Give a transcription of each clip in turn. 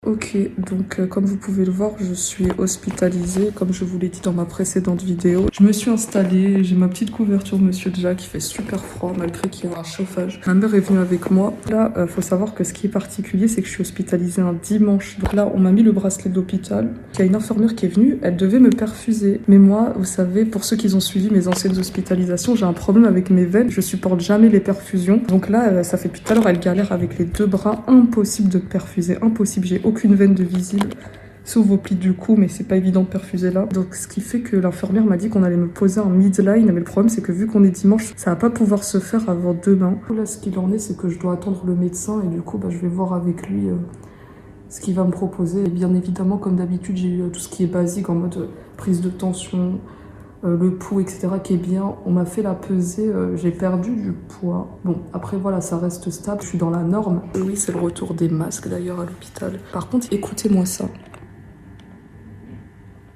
Ok, donc comme vous pouvez le voir, je suis hospitalisée, comme je vous l'ai dit dans ma précédente vidéo. Je me suis installée, j'ai ma petite couverture Monsieur Jack, il fait super froid malgré qu'il y a un chauffage. Ma mère est venue avec moi. Là, faut savoir que ce qui est particulier, c'est que je suis hospitalisée un dimanche. Donc là, on m'a mis le bracelet d'hôpital. Il y a une infirmière qui est venue, elle devait me perfuser. Mais moi, vous savez, pour ceux qui ont suivi mes anciennes hospitalisations, j'ai un problème avec mes veines, je supporte jamais les perfusions. Donc là, ça fait depuis tout à l'heure, elle galère avec les deux bras, impossible de perfuser, impossible, j'ai aucune veine de visible, sauf au pli du cou, mais c'est pas évident de perfuser là. Donc ce qui fait que l'infirmière m'a dit qu'on allait me poser un midline, mais le problème c'est que vu qu'on est dimanche, ça va pas pouvoir se faire avant demain. Là ce qu'il en est, c'est que je dois attendre le médecin et du coup je vais voir avec lui ce qu'il va me proposer. Et bien évidemment, comme d'habitude, j'ai eu tout ce qui est basique en mode prise de tension, le pouls, etc. qui est bien. On m'a fait la pesée, j'ai perdu du poids. Bon, après voilà, ça reste stable, je suis dans la norme. Et oui, c'est le retour des masques d'ailleurs à l'hôpital. Par contre, écoutez-moi ça.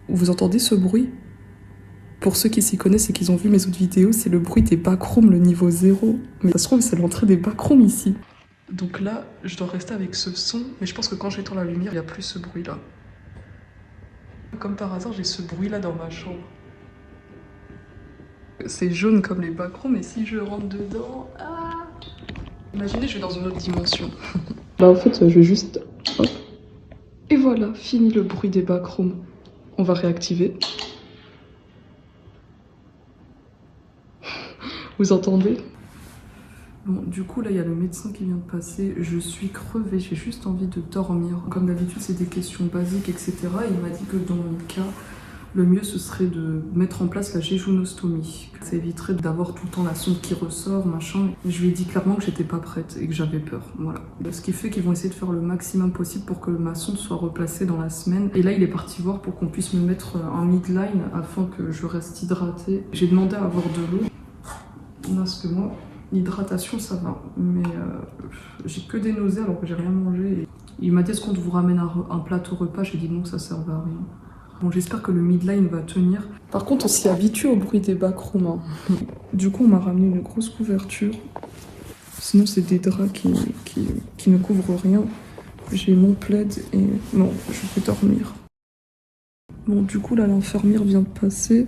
Vous entendez ce bruit? Pour ceux qui s'y connaissent et qui ont vu mes autres vidéos, c'est le bruit des backrooms, le niveau 0. Mais ça se trouve, c'est l'entrée des backrooms ici. Donc là, je dois rester avec ce son, mais je pense que quand j'éteins la lumière, il n'y a plus ce bruit-là. Comme par hasard, j'ai ce bruit-là dans ma chambre. C'est jaune comme les backrooms, mais si je rentre dedans... Ah, imaginez, je vais dans une autre dimension. Bah en fait, je vais juste... Hop. Et voilà, fini le bruit des backrooms. On va réactiver. Vous entendez? Bon, du coup, là, il y a le médecin qui vient de passer. Je suis crevée, j'ai juste envie de dormir. Comme d'habitude, c'est des questions basiques, etc. Et il m'a dit que dans mon cas, le mieux, ce serait de mettre en place la jéjunostomie. Ça éviterait d'avoir tout le temps la sonde qui ressort, machin. Et je lui ai dit clairement que j'étais pas prête et que j'avais peur. Voilà. Ce qui fait qu'ils vont essayer de faire le maximum possible pour que ma sonde soit replacée dans la semaine. Et là, il est parti voir pour qu'on puisse me mettre un midline afin que je reste hydratée. J'ai demandé à avoir de l'eau. Parce que moi, l'hydratation, ça va. Mais j'ai que des nausées alors que j'ai rien mangé. Et il m'a dit, est-ce qu'on vous ramène un plateau repas? J'ai dit non, ça sert à rien. Bon, j'espère que le midline va tenir. Par contre, on s'y habitue au bruit des backrooms. Hein. Du coup, on m'a ramené une grosse couverture. Sinon, c'est des draps qui ne couvrent rien. J'ai mon plaid et... Non, je vais dormir. Bon, du coup, là, l'infirmière vient de passer.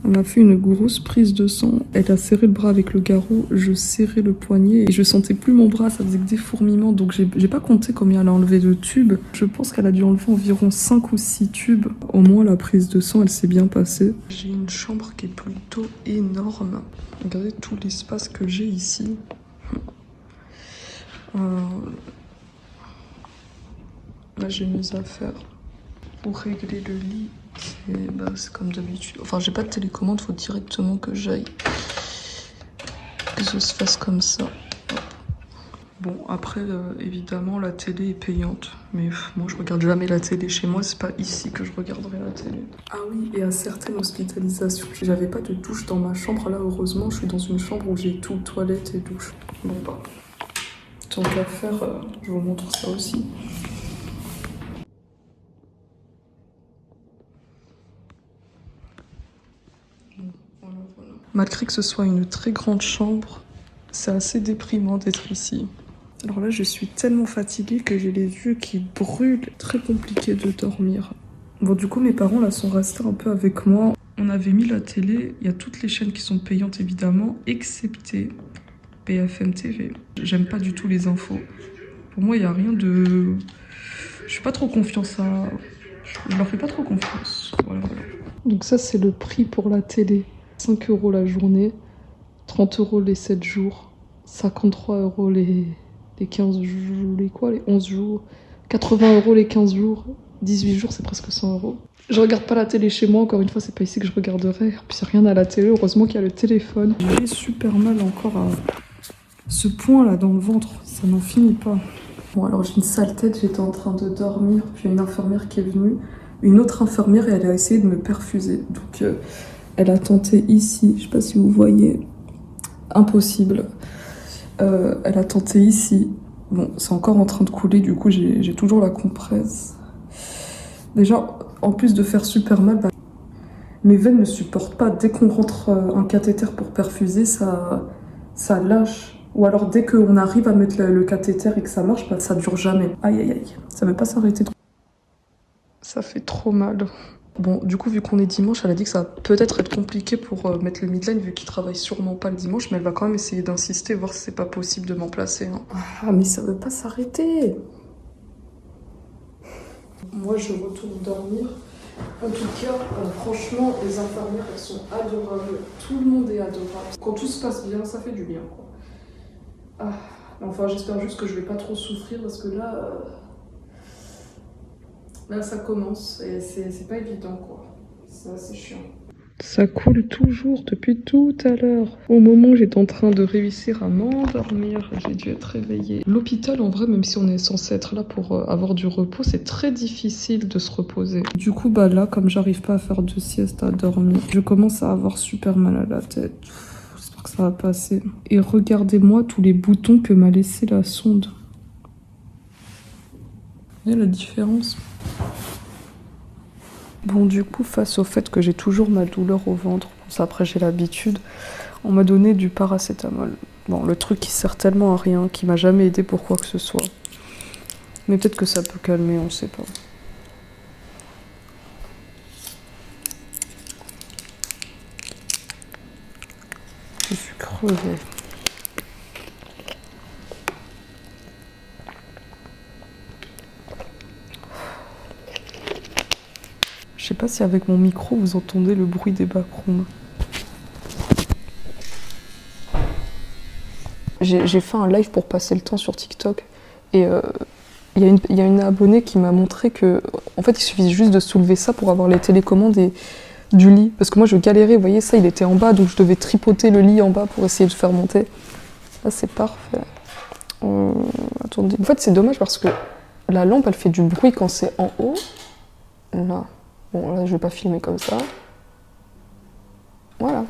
On m'a fait une grosse prise de sang. Elle a serré le bras avec le garrot. Je serrais le poignet et je sentais plus mon bras. Ça faisait que des fourmillements. Donc j'ai pas compté combien elle a enlevé de tubes. Je pense qu'elle a dû enlever environ 5 ou 6 tubes. Au moins la prise de sang, elle s'est bien passée. J'ai une chambre qui est plutôt énorme. Regardez tout l'espace que j'ai ici. Là j'ai mes affaires. Pour régler le lit, c'est comme d'habitude. Enfin, j'ai pas de télécommande, faut directement que j'aille. Que ça se fasse comme ça. Bon, après, évidemment, la télé est payante. Mais moi, je regarde jamais la télé chez moi. C'est pas ici que je regarderai la télé. Ah oui, et à certaines hospitalisations, j'avais pas de douche dans ma chambre. Là, heureusement, je suis dans une chambre où j'ai tout, toilette et douche. Bon, bah, tant qu'à faire, je vous montre ça aussi. Malgré que ce soit une très grande chambre, c'est assez déprimant d'être ici. Alors là, je suis tellement fatiguée que j'ai les yeux qui brûlent. Très compliqué de dormir. Bon, du coup, mes parents là sont restés un peu avec moi. On avait mis la télé. Il y a toutes les chaînes qui sont payantes évidemment, excepté BFM TV. J'aime pas du tout les infos. Pour moi, il n'y a rien de... Je suis pas trop confiance à... Je leur fais pas trop confiance. Voilà. Donc ça, c'est le prix pour la télé. 5 € la journée, 30 € les 7 jours, 53 € les 15 jours, les 11 jours, 80 € les 15 jours, 18 jours, c'est presque 100 €. Je regarde pas la télé chez moi, encore une fois, c'est pas ici que je regarderai. Puis il n'y a rien à la télé, heureusement qu'il y a le téléphone. J'ai super mal encore à ce point là dans le ventre, ça n'en finit pas. Bon, alors j'ai une sale tête, j'étais en train de dormir, puis il y a une infirmière qui est venue, une autre infirmière, et elle a essayé de me perfuser. Donc elle a tenté ici, je sais pas si vous voyez, impossible. Elle a tenté ici. Bon, c'est encore en train de couler, du coup j'ai toujours la compresse. Déjà, en plus de faire super mal, bah, mes veines ne supportent pas. Dès qu'on rentre un cathéter pour perfuser, ça lâche. Ou alors dès qu'on arrive à mettre le cathéter et que ça marche, bah, ça dure jamais. Aïe aïe aïe, ça veut pas s'arrêter. Ça fait trop mal. Bon, du coup, vu qu'on est dimanche, elle a dit que ça va peut-être être compliqué pour mettre le midline, vu qu'il travaille sûrement pas le dimanche, mais elle va quand même essayer d'insister, voir si c'est pas possible de m'en placer. Hein. Ah, mais ça veut pas s'arrêter. Moi, je retourne dormir. En tout cas, franchement, les infirmières, elles sont adorables. Tout le monde est adorable. Quand tout se passe bien, ça fait du bien, quoi. Ah, enfin, j'espère juste que je vais pas trop souffrir, parce que là... Là, ça commence et c'est pas évident, quoi. C'est assez chiant. Ça coule toujours depuis tout à l'heure. Au moment où j'étais en train de réussir à m'endormir, j'ai dû être réveillée. L'hôpital, en vrai, même si on est censé être là pour avoir du repos, c'est très difficile de se reposer. Du coup, bah là, comme j'arrive pas à faire de sieste, à dormir, je commence à avoir super mal à la tête. J'espère que ça va passer. Et regardez-moi tous les boutons que m'a laissé la sonde. Vous voyez la différence ? Bon, du coup, face au fait que j'ai toujours ma douleur au ventre, ça après j'ai l'habitude, on m'a donné du paracétamol. Bon, le truc qui sert tellement à rien, qui m'a jamais aidé pour quoi que ce soit. Mais peut-être que ça peut calmer, on sait pas. Je suis crevée. Je sais pas si avec mon micro vous entendez le bruit des backrooms. J'ai fait un live pour passer le temps sur TikTok et il y a une abonnée qui m'a montré que en fait il suffit juste de soulever ça pour avoir les télécommandes du lit. Parce que moi je galérais, vous voyez ça, il était en bas donc je devais tripoter le lit en bas pour essayer de faire monter. Là c'est parfait. Attendez. En fait c'est dommage parce que la lampe elle fait du bruit quand c'est en haut. Là. Bon là je vais pas filmer comme ça. Voilà.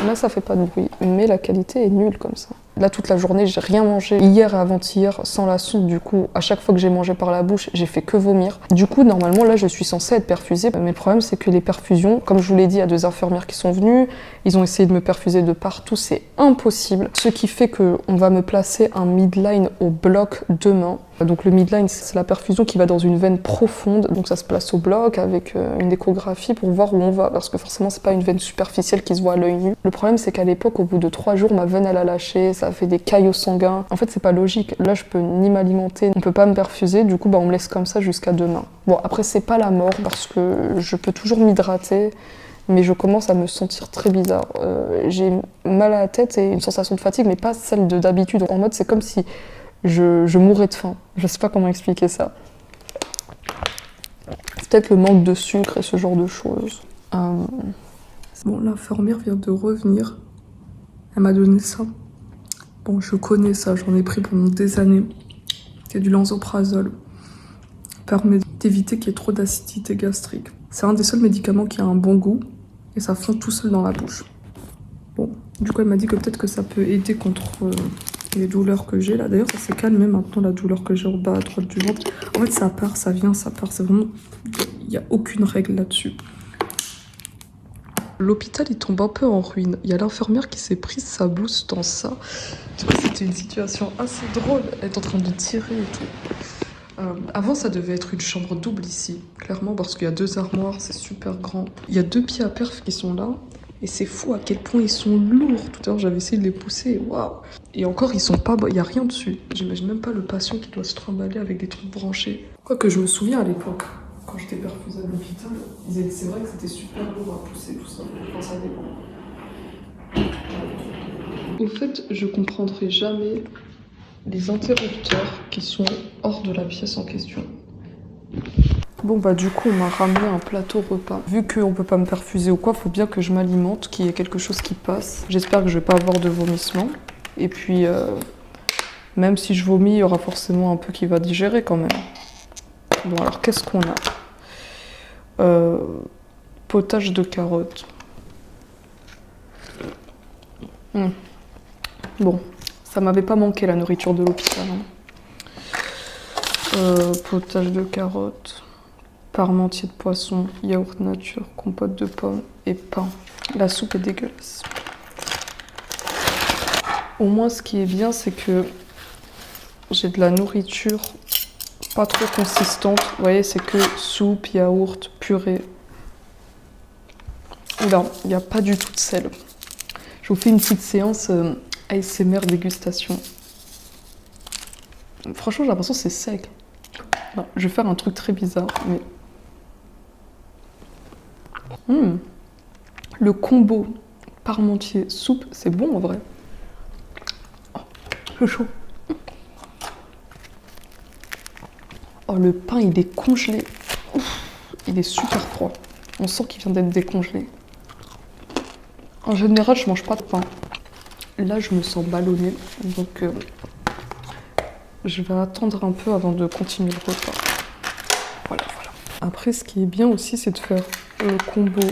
Là, ça fait pas de bruit, mais la qualité est nulle comme ça. Là, toute la journée, j'ai rien mangé. Hier et avant-hier, sans la sonde, du coup, à chaque fois que j'ai mangé par la bouche, j'ai fait que vomir. Du coup, normalement, là, je suis censée être perfusée. Mais le problème, c'est que les perfusions, comme je vous l'ai dit, il y a 2 infirmières qui sont venues. Ils ont essayé de me perfuser de partout, c'est impossible. Ce qui fait qu'on va me placer un midline au bloc demain. Donc le midline, c'est la perfusion qui va dans une veine profonde. Donc ça se place au bloc avec une échographie pour voir où on va. Parce que forcément, c'est pas une veine superficielle qui se voit à l'œil nu. Le problème, c'est qu'à l'époque, au bout de 3 jours, ma veine, elle a lâché. Ça a fait des caillots sanguins. En fait, c'est pas logique. Là, je peux ni m'alimenter, on peut pas me perfuser. Du coup, bah, on me laisse comme ça jusqu'à demain. Bon, après, c'est pas la mort parce que je peux toujours m'hydrater. Mais je commence à me sentir très bizarre. J'ai mal à la tête et une sensation de fatigue, mais pas celle d'habitude. En mode, c'est comme si je mourrais de faim. Je sais pas comment expliquer ça. C'est peut-être le manque de sucre et ce genre de choses. Bon, l'infirmière vient de revenir. Elle m'a donné ça. Bon, je connais ça, j'en ai pris pendant des années. C'est du lansoprazole. Ça permet d'éviter qu'il y ait trop d'acidité gastrique. C'est un des seuls médicaments qui a un bon goût et ça fond tout seul dans la bouche. Bon, du coup, elle m'a dit que peut-être que ça peut aider contre les douleurs que j'ai là. D'ailleurs, ça s'est calmé maintenant, la douleur que j'ai au bas à droite du ventre. En fait, ça part, ça vient, ça part. C'est vraiment... Il n'y a aucune règle là-dessus. L'hôpital, il tombe un peu en ruine. Il y a l'infirmière qui s'est prise sa blouse dans ça. Du coup, c'était une situation assez drôle. Elle est en train de tirer et tout. Avant, ça devait être une chambre double ici, clairement, parce qu'il y a 2 armoires, c'est super grand. Il y a 2 pieds à perf qui sont là, et c'est fou à quel point ils sont lourds. Tout à l'heure, j'avais essayé de les pousser, waouh. Et encore, ils sont pas... Il y a rien dessus. J'imagine même pas le patient qui doit se trimballer avec des trucs branchés. Quoique je me souviens à l'époque, quand j'étais perfusée à l'hôpital, c'est vrai que c'était super lourd à pousser tout ça, quand ça dépend. Au fait, je comprendrai jamais les interrupteurs qui sont hors de la pièce en question. Bon bah du coup on m'a ramené un plateau repas. Vu qu'on peut pas me perfuser ou quoi, faut bien que je m'alimente, qu'il y ait quelque chose qui passe. J'espère que je vais pas avoir de vomissement. Et puis même si je vomis, il y aura forcément un peu qui va digérer quand même. Bon alors qu'est-ce qu'on a potage de carottes. Bon. Ça m'avait pas manqué la nourriture de l'hôpital. Potage de carottes, parmentier de poisson, yaourt nature, compote de pommes et pain. La soupe est dégueulasse. Au moins, ce qui est bien, c'est que j'ai de la nourriture pas trop consistante. Vous voyez, c'est que soupe, yaourt, purée. Oula, il n'y a pas du tout de sel. Je vous fais une petite séance ASMR dégustation. Franchement, j'ai l'impression que c'est sec. Non, je vais faire un truc très bizarre, mais... Le combo parmentier soupe, c'est bon en vrai. Oh, c'est chaud. Oh, le pain, il est congelé. Ouf, il est super froid. On sent qu'il vient d'être décongelé. En général, je mange pas de pain. Là, je me sens ballonnée, donc je vais attendre un peu avant de continuer le repas. Voilà, voilà. Après, ce qui est bien aussi, c'est de faire le combo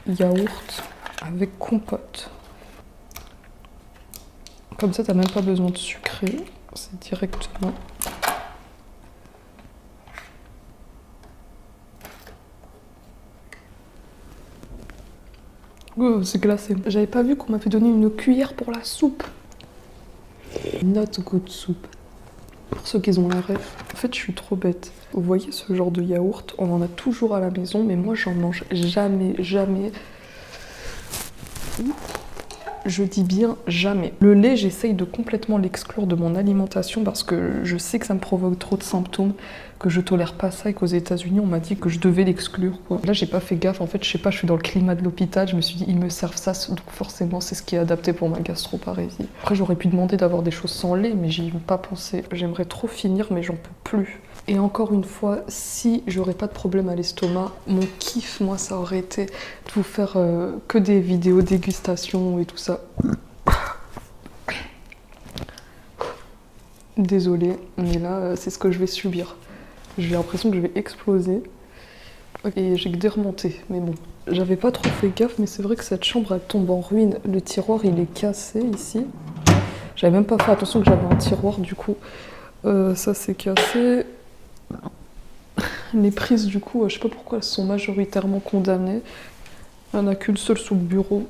yaourt avec compote. Comme ça, t'as même pas besoin de sucrer, c'est directement. Oh, c'est glacé. J'avais pas vu qu'on m'avait donné une cuillère pour la soupe. Not good soup. Pour ceux qui ont la ref. En fait, je suis trop bête. Vous voyez ce genre de yaourt, on en a toujours à la maison, mais moi, j'en mange jamais, jamais. Je dis bien jamais. Le lait, j'essaye de complètement l'exclure de mon alimentation parce que je sais que ça me provoque trop de symptômes, que je tolère pas ça et qu'aux États-Unis on m'a dit que je devais l'exclure. Là, j'ai pas fait gaffe. En fait, je sais pas, je suis dans le climat de l'hôpital. Je me suis dit, ils me servent ça, donc forcément, c'est ce qui est adapté pour ma gastroparésie. Après, j'aurais pu demander d'avoir des choses sans lait, mais j'y ai pas pensé. J'aimerais trop finir, mais j'en peux plus. Et encore une fois, si j'aurais pas de problème à l'estomac, mon kiff, moi, ça aurait été de vous faire que des vidéos dégustation et tout ça. Désolée, mais là, c'est ce que je vais subir. J'ai l'impression que je vais exploser. Et j'ai que des remontées, mais bon. J'avais pas trop fait gaffe, mais c'est vrai que cette chambre, elle tombe en ruine. Le tiroir, il est cassé ici. J'avais même pas fait attention que j'avais un tiroir, du coup. Ça, c'est cassé. Les prises, du coup, je sais pas pourquoi elles sont majoritairement condamnées. Il n'y en a qu'une seule sous le bureau.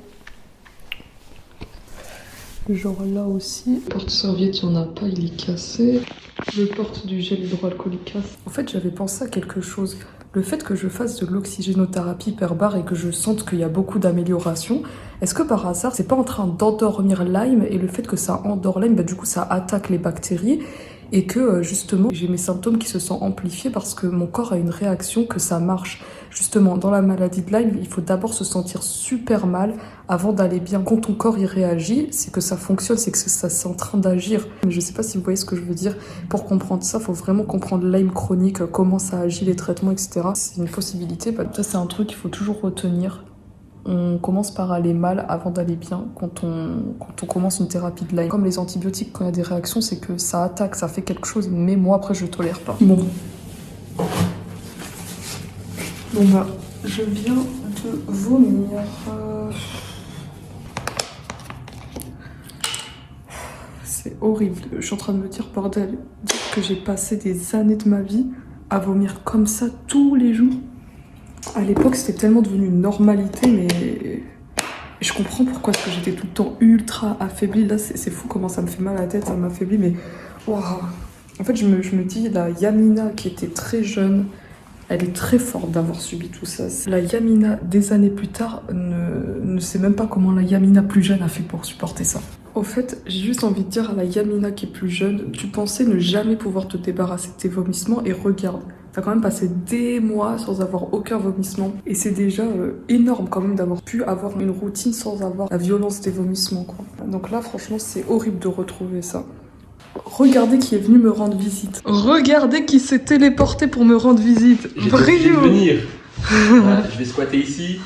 Genre là aussi. Le porte-serviette, il n'y en a pas, il est cassé. Le porte du gel hydroalcoolique cassé. En fait, j'avais pensé à quelque chose. Le fait que je fasse de l'oxygénothérapie hyperbare et que je sente qu'il y a beaucoup d'amélioration, est-ce que par hasard, c'est pas en train d'endormir Lyme et le fait que ça endort Lyme, bah, du coup, ça attaque les bactéries et que justement, j'ai mes symptômes qui se sont amplifiés parce que mon corps a une réaction que ça marche. Justement, dans la maladie de Lyme, il faut d'abord se sentir super mal avant d'aller bien. Quand ton corps y réagit, c'est que ça fonctionne, c'est que ça c'est en train d'agir. Mais je sais pas si vous voyez ce que je veux dire. Pour comprendre ça, il faut vraiment comprendre Lyme chronique, comment ça agit, les traitements, etc. C'est une possibilité. Ça, c'est un truc qu'il faut toujours retenir. On commence par aller mal avant d'aller bien quand on commence une thérapie de Lyme. Comme les antibiotiques, quand il y a des réactions, c'est que ça attaque, ça fait quelque chose, mais moi après je tolère pas. Bon bah, je viens de vomir. C'est horrible. Je suis en train de me dire, bordel, dire que j'ai passé des années de ma vie à vomir comme ça tous les jours. À l'époque, c'était tellement devenu une normalité, mais je comprends pourquoi, parce que j'étais tout le temps ultra affaiblie. Là, c'est fou comment ça me fait mal à la tête, ça m'affaiblit, mais waouh. En fait, je me dis, la Yamina qui était très jeune, elle est très forte d'avoir subi tout ça. La Yamina, des années plus tard, ne sait même pas comment la Yamina plus jeune a fait pour supporter ça. Au fait, j'ai juste envie de dire à la Yamina qui est plus jeune, tu pensais ne jamais pouvoir te débarrasser de tes vomissements et regarde, t'as quand même passé des mois sans avoir aucun vomissement. Et c'est déjà énorme quand même d'avoir pu avoir une routine sans avoir la violence des vomissements, quoi. Donc là, franchement, c'est horrible de retrouver ça. Regardez qui est venu me rendre visite. Regardez qui s'est téléporté pour me rendre visite. J'ai obligé de venir. Voilà, je vais squatter ici.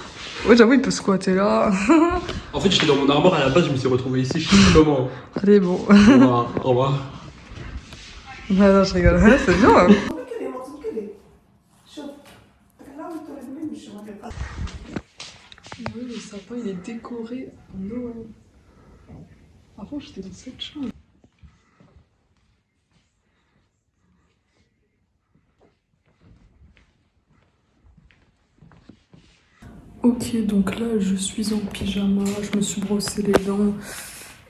Ouais, j'avoue, il peut squatter là. En fait, j'étais dans mon armoire à la base, je me suis retrouvé ici. Je sais pas comment. Allez, bon. Au revoir. Au revoir. Non, je rigole. C'est bien. Hein. Oui, le sapin, il est décoré en Noël. Avant, j'étais dans cette chambre. Ok, donc là, je suis en pyjama, je me suis brossé les dents.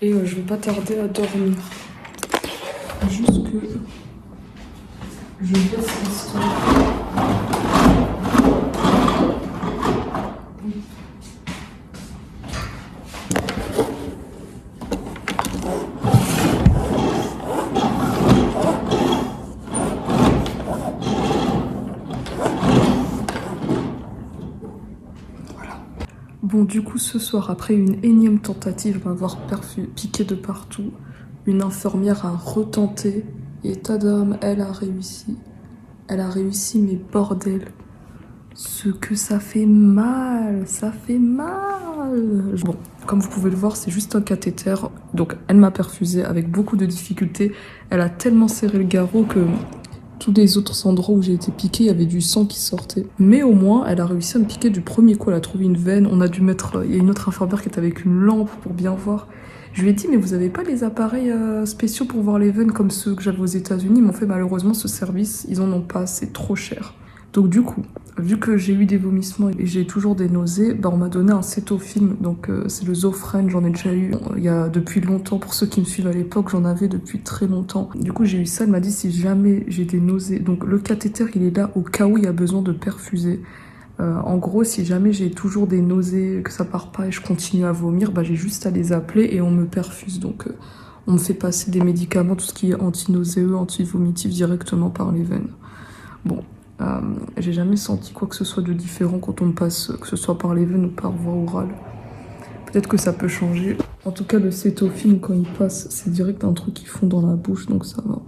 Et je vais pas tarder à dormir. Juste que je baisse l'histoire. Bon, du coup, ce soir, après une énième tentative de m'avoir piqué de partout, une infirmière a retenté et tadam, elle a réussi. Elle a réussi, mais bordel, ce que ça fait mal, ça fait mal. Bon, comme vous pouvez le voir, c'est juste un cathéter. Donc, elle m'a perfusé avec beaucoup de difficultés. Elle a tellement serré le garrot que tous les autres endroits où j'ai été piquée, il y avait du sang qui sortait. Mais au moins, elle a réussi à me piquer du premier coup. Elle a trouvé une veine. On a dû mettre... Il y a une autre infirmière qui était avec une lampe pour bien voir. Je lui ai dit, mais vous avez pas les appareils spéciaux pour voir les veines comme ceux que j'avais aux États-Unis? Ils m'ont fait, malheureusement, ce service, ils en ont pas, c'est trop cher. Donc du coup, vu que j'ai eu des vomissements et j'ai toujours des nausées, bah on m'a donné un cétofilm, donc c'est le Zofren, j'en ai déjà eu il y a depuis longtemps. Pour ceux qui me suivent à l'époque, j'en avais depuis très longtemps. Du coup j'ai eu ça, elle m'a dit si jamais j'ai des nausées, donc le cathéter il est là au cas où il y a besoin de perfuser. En gros, si jamais j'ai toujours des nausées, que ça part pas et je continue à vomir, bah j'ai juste à les appeler et on me perfuse. Donc on me fait passer des médicaments, tout ce qui est anti-nauséeux, anti-vomitif directement par les veines. Bon. J'ai jamais senti quoi que ce soit de différent quand on me passe, que ce soit par les veines ou par voie orale. Peut-être que ça peut changer. En tout cas, le cétofilm, quand il passe, c'est direct un truc qui fond dans la bouche, donc ça va.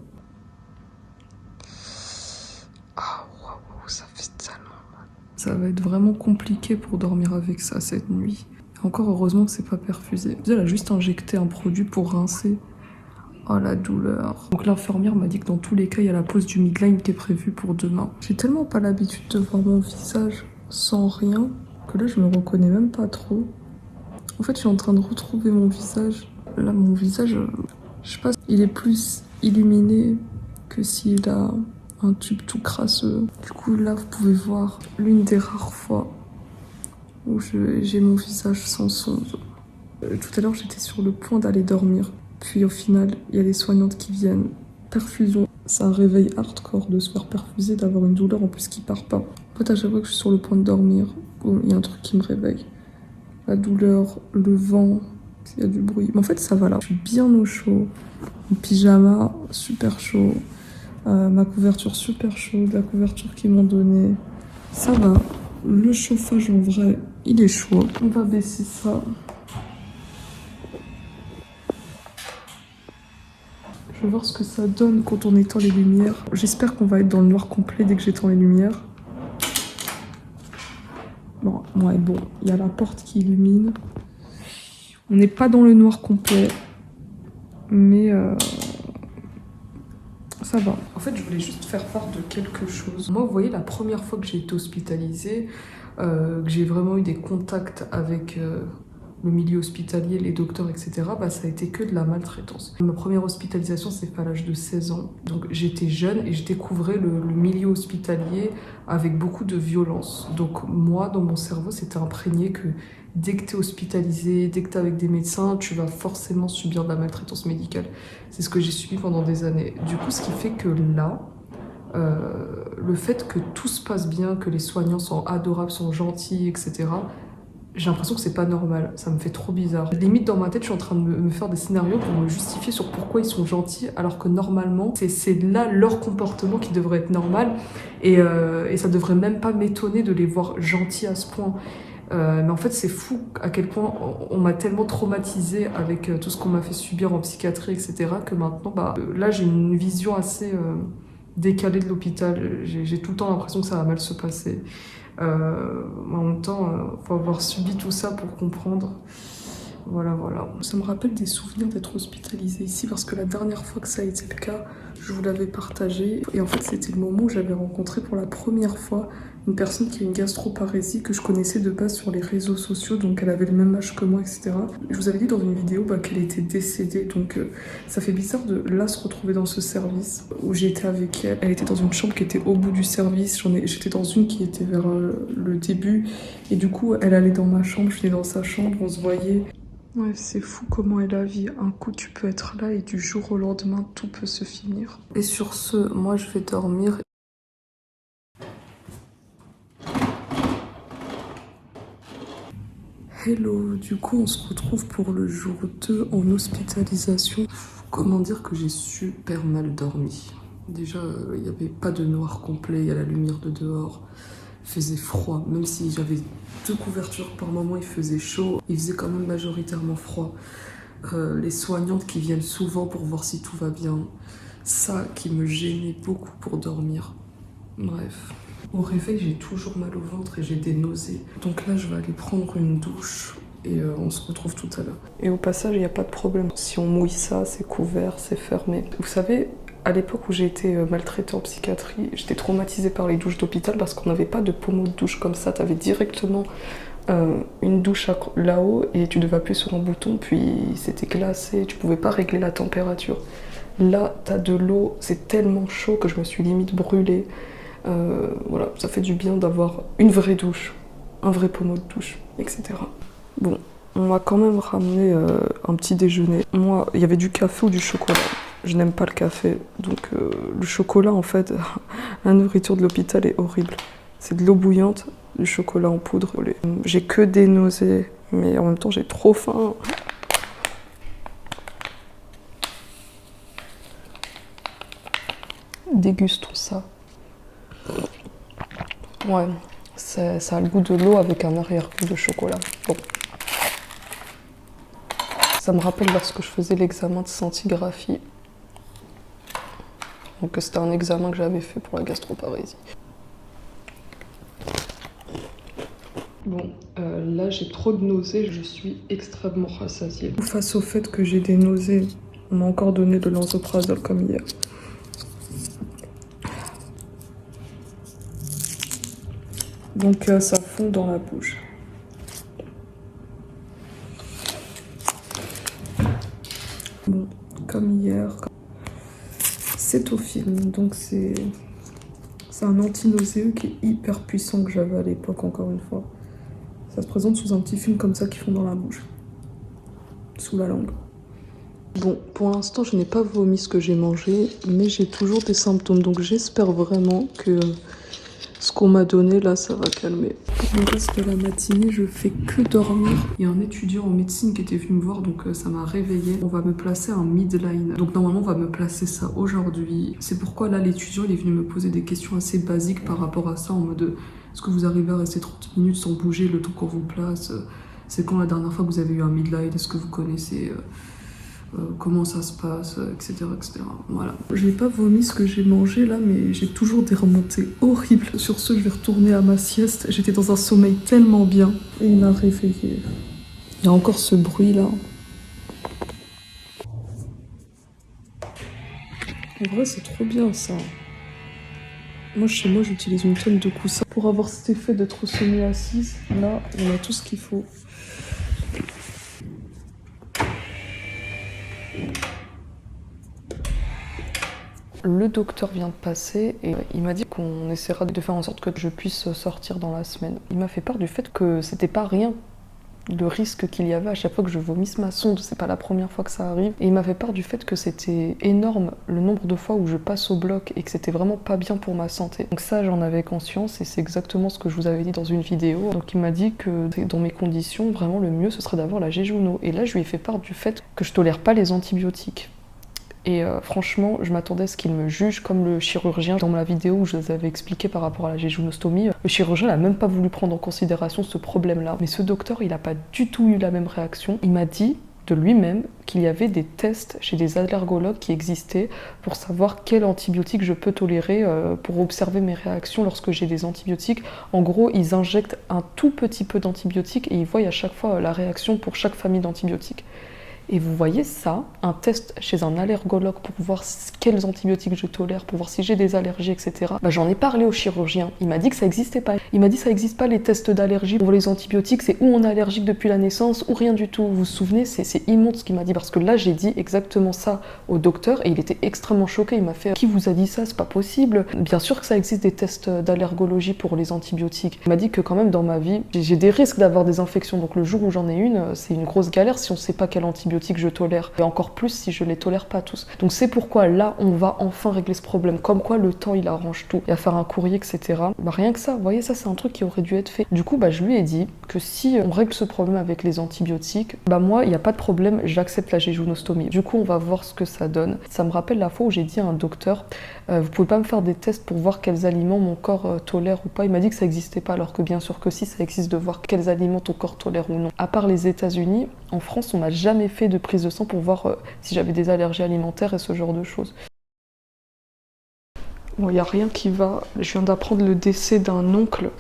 Ah, waouh, ça fait tellement mal. Ça va être vraiment compliqué pour dormir avec ça cette nuit. Et encore heureusement que c'est pas perfusé. Elle a juste injecté un produit pour rincer. Oh la douleur. Donc l'infirmière m'a dit que dans tous les cas, il y a la pose du midline qui est prévue pour demain. J'ai tellement pas l'habitude de voir mon visage sans rien que là je me reconnais même pas trop. En fait, je suis en train de retrouver mon visage. Là, mon visage, je sais pas, il est plus illuminé que s'il a un tube tout crasseux. Du coup, là, vous pouvez voir l'une des rares fois où j'ai mon visage sans sonde. Tout à l'heure, j'étais sur le point d'aller dormir. Puis au final, il y a les soignantes qui viennent. Perfusion, c'est un réveil hardcore de se faire perfuser, d'avoir une douleur en plus qui part pas. En fait, à chaque fois que je suis sur le point de dormir, il y a un truc qui me réveille. La douleur, le vent, il y a du bruit. Mais en fait, ça va là. Je suis bien au chaud. Mon pyjama, super chaud. Ma couverture, super chaude. La couverture qu'ils m'ont donnée, ça va. Le chauffage, en vrai, il est chaud. On va baisser ça. Je vais voir ce que ça donne quand on éteint les lumières. J'espère qu'on va être dans le noir complet dès que j'éteins les lumières. Bon, ouais, bon, il y a la porte qui illumine. On n'est pas dans le noir complet, mais ça va. En fait, je voulais juste faire part de quelque chose. Moi, vous voyez, la première fois que j'ai été hospitalisée, que j'ai vraiment eu des contacts avec... le milieu hospitalier, les docteurs, etc., bah, ça a été que de la maltraitance. Ma première hospitalisation, c'est fait à l'âge de 16 ans. Donc j'étais jeune et je découvrais le milieu hospitalier avec beaucoup de violence. Donc moi, dans mon cerveau, c'était imprégné que dès que tu es hospitalisé, dès que tu es avec des médecins, tu vas forcément subir de la maltraitance médicale. C'est ce que j'ai subi pendant des années. Du coup, ce qui fait que là, le fait que tout se passe bien, que les soignants sont adorables, sont gentils, etc., j'ai l'impression que c'est pas normal, ça me fait trop bizarre. Limite dans ma tête, je suis en train de me faire des scénarios pour me justifier sur pourquoi ils sont gentils, alors que normalement, c'est là leur comportement qui devrait être normal, et ça devrait même pas m'étonner de les voir gentils à ce point. Mais en fait, c'est fou à quel point on m'a tellement traumatisée avec tout ce qu'on m'a fait subir en psychiatrie, etc., que maintenant, bah, là, j'ai une vision assez décalée de l'hôpital. J'ai tout le temps l'impression que ça va mal se passer. En même temps, faut avoir subi tout ça pour comprendre. Voilà, voilà. Ça me rappelle des souvenirs d'être hospitalisée ici parce que la dernière fois que ça a été le cas, je vous l'avais partagé. Et en fait, c'était le moment où j'avais rencontré pour la première fois une personne qui a une gastroparésie que je connaissais de base sur les réseaux sociaux, donc elle avait le même âge que moi, etc. Je vous avais dit dans une vidéo qu'elle était décédée, donc ça fait bizarre de là se retrouver dans ce service où j'étais avec elle. Elle était dans une chambre qui était au bout du service, j'étais dans une qui était vers le début, et du coup elle allait dans ma chambre, je venais dans sa chambre, on se voyait. Ouais, c'est fou comment est la vie. Un coup, tu peux être là et du jour au lendemain, tout peut se finir. Et sur ce, moi, je vais dormir. Hello, du coup, on se retrouve pour le jour 2 en hospitalisation. Comment dire que j'ai super mal dormi. Déjà, il n'y avait pas de noir complet, il y a la lumière de dehors. Il faisait froid, même si j'avais 2 couvertures par moment, il faisait chaud. Il faisait quand même majoritairement froid. Les soignantes qui viennent souvent pour voir si tout va bien. Ça qui me gênait beaucoup pour dormir. Bref. Au réveil, j'ai toujours mal au ventre et j'ai des nausées. Donc là, je vais aller prendre une douche et on se retrouve tout à l'heure. Et au passage, il n'y a pas de problème. Si on mouille ça, c'est couvert, c'est fermé. Vous savez, à l'époque où j'ai été maltraitée en psychiatrie, j'étais traumatisée par les douches d'hôpital parce qu'on n'avait pas de pommeau de douche comme ça. T'avais directement une douche là-haut et tu devais appuyer sur un bouton, puis c'était glacé, tu pouvais pas régler la température. Là, t'as de l'eau, c'est tellement chaud que je me suis limite brûlée. Voilà, ça fait du bien d'avoir une vraie douche, un vrai pommeau de douche, etc. Bon, on m'a quand même ramené un petit déjeuner. Moi, il y avait du café ou du chocolat. Je n'aime pas le café, donc le chocolat, en fait, la nourriture de l'hôpital est horrible. C'est de l'eau bouillante, du chocolat en poudre. J'ai que des nausées, mais en même temps, j'ai trop faim. Dégustons ça. Ouais, ça a le goût de l'eau avec un arrière-goût de chocolat. Bon. Ça me rappelle lorsque je faisais l'examen de scintigraphie. Donc c'était un examen que j'avais fait pour la gastroparésie. Bon, là j'ai trop de nausées, je suis extrêmement rassasiée. Face au fait que j'ai des nausées, on m'a encore donné de l'Anzoprazole comme hier. Donc ça fond dans la bouche. Bon, comme hier, c'est au film, donc c'est un anti-nauséeux qui est hyper puissant que j'avais à l'époque, encore une fois. Ça se présente sous un petit film comme ça qui fond dans la bouche, sous la langue. Bon, pour l'instant, je n'ai pas vomi ce que j'ai mangé, mais j'ai toujours des symptômes, donc j'espère vraiment que ce qu'on m'a donné là, ça va calmer. Pour le reste de la matinée, je fais que dormir. Il y a un étudiant en médecine qui était venu me voir, donc ça m'a réveillée. On va me placer un midline. Donc normalement, on va me placer ça aujourd'hui. C'est pourquoi là, l'étudiant, il est venu me poser des questions assez basiques par rapport à ça, en mode est-ce que vous arrivez à rester 30 minutes sans bouger le temps qu'on vous place? C'est quand la dernière fois que vous avez eu un midline? Est-ce que vous connaissez comment ça se passe, etc., etc. Voilà. Je n'ai pas vomi ce que j'ai mangé là, mais j'ai toujours des remontées horribles. Sur ce, je vais retourner à ma sieste. J'étais dans un sommeil tellement bien. Et il m'a réveillée. Il y a encore ce bruit là. En vrai, c'est trop bien ça. Moi, chez moi, j'utilise une tonne de coussins. Pour avoir cet effet d'être semi-assise, là, on a tout ce qu'il faut. Le docteur vient de passer et il m'a dit qu'on essaiera de faire en sorte que je puisse sortir dans la semaine. Il m'a fait part du fait que c'était pas rien le risque qu'il y avait à chaque fois que je vomisse ma sonde. C'est pas la première fois que ça arrive. Et il m'a fait part du fait que c'était énorme le nombre de fois où je passe au bloc et que c'était vraiment pas bien pour ma santé. Donc ça, j'en avais conscience et c'est exactement ce que je vous avais dit dans une vidéo. Donc il m'a dit que dans mes conditions, vraiment le mieux ce serait d'avoir la Jejuno. Et là, je lui ai fait part du fait que je tolère pas les antibiotiques. Et franchement, je m'attendais à ce qu'il me juge comme le chirurgien. Dans la vidéo où je vous avais expliqué par rapport à la jéjunostomie, le chirurgien n'a même pas voulu prendre en considération ce problème-là. Mais ce docteur, il n'a pas du tout eu la même réaction. Il m'a dit de lui-même qu'il y avait des tests chez des allergologues qui existaient pour savoir quel antibiotique je peux tolérer pour observer mes réactions lorsque j'ai des antibiotiques. En gros, ils injectent un tout petit peu d'antibiotiques et ils voient à chaque fois la réaction pour chaque famille d'antibiotiques. Et vous voyez ça, un test chez un allergologue pour voir quels antibiotiques je tolère, pour voir si j'ai des allergies, etc. Bah, j'en ai parlé au chirurgien. Il m'a dit que ça n'existait pas. Il m'a dit que ça n'existe pas les tests d'allergie pour les antibiotiques. C'est ou on est allergique depuis la naissance ou rien du tout. Vous vous souvenez, c'est immonde ce qu'il m'a dit. Parce que là, j'ai dit exactement ça au docteur et il était extrêmement choqué. Il m'a fait « Qui vous a dit ça? C'est pas possible !» Bien sûr que ça existe des tests d'allergologie pour les antibiotiques. Il m'a dit que quand même dans ma vie, j'ai des risques d'avoir des infections. Donc le jour où j'en ai une, c'est une grosse galère si on sait pas quel antibiotique je tolère, et encore plus si je les tolère pas tous. Donc c'est pourquoi là on va enfin régler ce problème, comme quoi le temps il arrange tout, et à faire un courrier, etc. Bah rien que ça, vous voyez, ça c'est un truc qui aurait dû être fait. Du coup bah je lui ai dit que si on règle ce problème avec les antibiotiques, bah moi il n'y a pas de problème, j'accepte la jéjunostomie. Du coup on va voir ce que ça donne. Ça me rappelle la fois où j'ai dit à un docteur vous pouvez pas me faire des tests pour voir quels aliments mon corps tolère ou pas. Il m'a dit que ça n'existait pas, alors que bien sûr que si, ça existe de voir quels aliments ton corps tolère ou non. À part les États-Unis, en France, on m'a jamais fait de prise de sang pour voir si j'avais des allergies alimentaires et ce genre de choses. Bon, il n'y a rien qui va. Je viens d'apprendre le décès d'un oncle.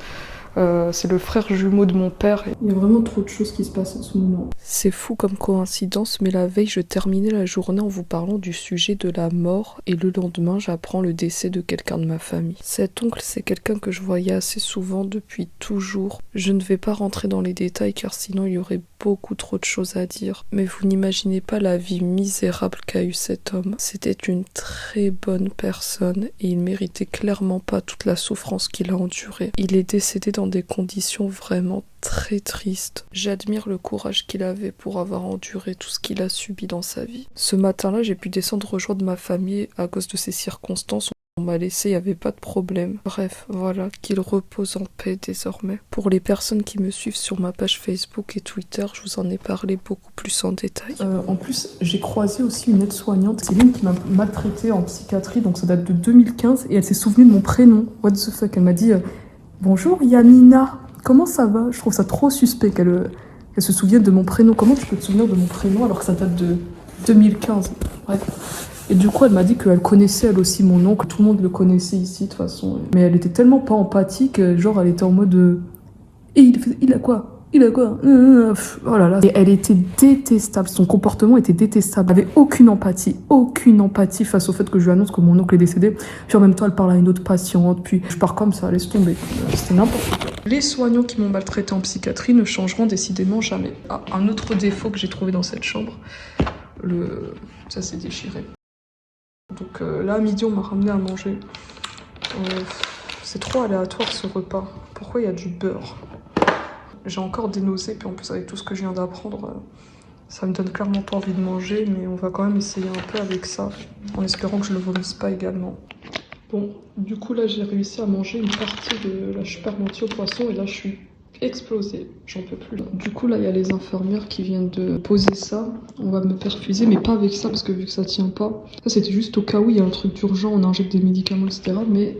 C'est le frère jumeau de mon père. Il y a vraiment trop de choses qui se passent en ce moment. C'est fou comme coïncidence, mais la veille, je terminais la journée en vous parlant du sujet de la mort, et le lendemain, j'apprends le décès de quelqu'un de ma famille. Cet oncle, c'est quelqu'un que je voyais assez souvent depuis toujours. Je ne vais pas rentrer dans les détails car sinon il y aurait beaucoup trop de choses à dire. Mais vous n'imaginez pas la vie misérable qu'a eu cet homme. C'était une très bonne personne et il méritait clairement pas toute la souffrance qu'il a endurée. Il est décédé dans des conditions vraiment très tristes. J'admire le courage qu'il avait pour avoir enduré tout ce qu'il a subi dans sa vie. Ce matin-là, j'ai pu descendre rejoindre ma famille à cause de ces circonstances. On m'a laissé, il n'y avait pas de problème. Bref, voilà, qu'il repose en paix désormais. Pour les personnes qui me suivent sur ma page Facebook et Twitter, je vous en ai parlé beaucoup plus en détail. En plus, j'ai croisé aussi une aide-soignante, Céline, qui m'a maltraitée en psychiatrie, donc ça date de 2015, et elle s'est souvenue de mon prénom. What the fuck, elle m'a dit bonjour Yamina, comment ça va? Je trouve ça trop suspect qu'elle se souvienne de mon prénom. Comment tu peux te souvenir de mon prénom alors que ça date de 2015? Bref. Et du coup, elle m'a dit qu'elle connaissait elle aussi mon oncle, tout le monde le connaissait ici de toute façon. Mais elle était tellement pas empathique, genre elle était en mode et il a quoi? Il a quoi? Oh là là. Et elle était détestable, son comportement était détestable. Elle avait aucune empathie face au fait que je lui annonce que mon oncle est décédé. Puis en même temps, elle parle à une autre patiente, puis je pars comme ça, laisse tomber. C'était n'importe quoi. Les soignants qui m'ont maltraité en psychiatrie ne changeront décidément jamais. Ah, un autre défaut que j'ai trouvé dans cette chambre, ça s'est déchiré. Donc là, à midi, on m'a ramené à manger. C'est trop aléatoire ce repas. Pourquoi il y a du beurre? J'ai encore des nausées, puis en plus avec tout ce que je viens d'apprendre, ça me donne clairement pas envie de manger, mais on va quand même essayer un peu avec ça, en espérant que je le vomisse pas également. Bon, du coup là j'ai réussi à manger une partie de la super menti au poisson, et là je suis explosée, j'en peux plus. Du coup là il y a les infirmières qui viennent de poser ça, on va me perfuser, mais pas avec ça parce que vu que ça tient pas, ça c'était juste au cas où il y a un truc d'urgent, on injecte des médicaments etc, mais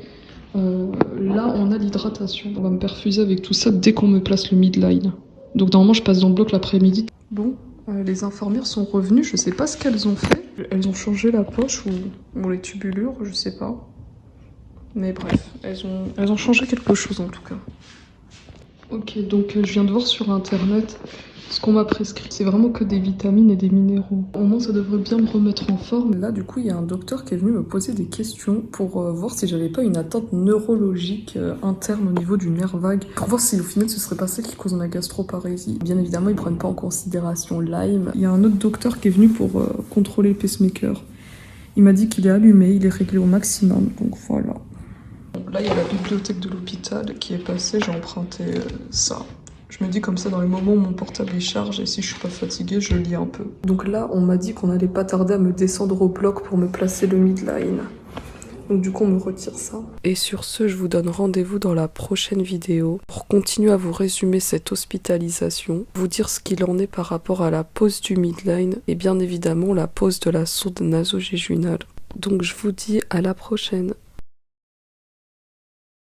là on a l'hydratation, on va me perfuser avec tout ça dès qu'on me place le midline. Donc normalement je passe dans le bloc l'après-midi. Bon, les infirmières sont revenues, je sais pas ce qu'elles ont fait, elles ont changé la poche ou les tubulures, je sais pas. Mais bref, elles ont changé quelque chose en tout cas. Ok, donc je viens de voir sur internet ce qu'on m'a prescrit. C'est vraiment que des vitamines et des minéraux. Au moins ça devrait bien me remettre en forme. Là du coup il y a un docteur qui est venu me poser des questions pour voir si j'avais pas une atteinte neurologique interne au niveau du nerf vague. Pour voir si au final ce serait pas ça qui cause ma gastroparésie. Bien évidemment ils prennent pas en considération Lyme. Il y a un autre docteur qui est venu pour contrôler le pacemaker. Il m'a dit qu'il est allumé, il est réglé au maximum, donc voilà. Là, il y a la bibliothèque de l'hôpital qui est passée, j'ai emprunté ça. Je me dis comme ça, dans les moments où mon portable est charge et si je suis pas fatiguée, je lis un peu. Donc là, on m'a dit qu'on allait pas tarder à me descendre au bloc pour me placer le midline. Donc du coup, on me retire ça. Et sur ce, je vous donne rendez-vous dans la prochaine vidéo pour continuer à vous résumer cette hospitalisation, vous dire ce qu'il en est par rapport à la pose du midline et bien évidemment la pose de la sonde nasogéjunale. Donc je vous dis à la prochaine.